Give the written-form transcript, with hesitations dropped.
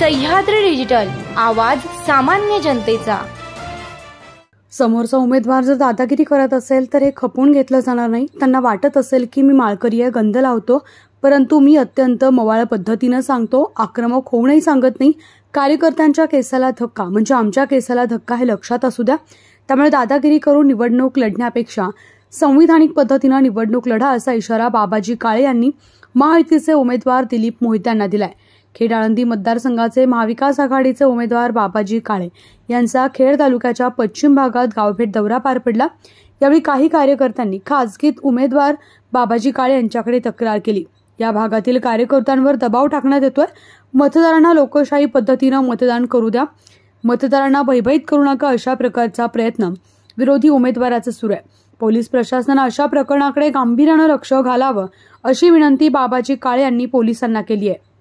Sahyadri digital, आवाज सामान्य जनतेचा। समोरचा उमेदवार जर दादागिरी करत असेल तर हे खपून घेतलं जाणार नाही। त्यांना वाटत असेल की मी माळकरी आहे, गंध लावतो, परंतु मी अत्यंत मवाळ पद्धतीने सांगतो, आक्रमक होऊनही सांगत नाही। कार्यकर्त्यांच्या केसाला धक्का म्हणजे आमच्या केसाला धक्का हे लक्षात असू द्या। त्यामुळे दादागिरी करून निवडणूक लढण्यापेक्षा संविधानिक पद्धतीने निवडणूक लढा असा इशारा बाबाजी काळे यांनी महायुतीचे उमेदवार दिलीप मोहिते यांना दिलाय। खेड आळंदी मतदारसंघाचे महाविकास आघाडीचे उमेदवार बाबाजी काळे यांचा खेड तालुक्याच्या पश्चिम भागात गावभेट दौरा पार पडला। यावेळी काही कार्यकर्त्यांनी खासगीत उमेदवार बाबाजी काळे यांच्याकडे तक्रार केली। या भागातील कार्यकर्त्यांवर दबाव टाकण्यात येतोय। मतदारांना लोकशाही पद्धतीने मतदान करू द्या, मतदारांना भयभीत करू नका, अशा प्रकारचा प्रयत्न विरोधी उमेदवाराचा सुरू आहे। पोलीस प्रशासनाने अशा प्रकरणाकडे गांभीर्याने लक्ष घालावं अशी विनंती बाबाजी काळे यांनी पोलिसांना केली आहे।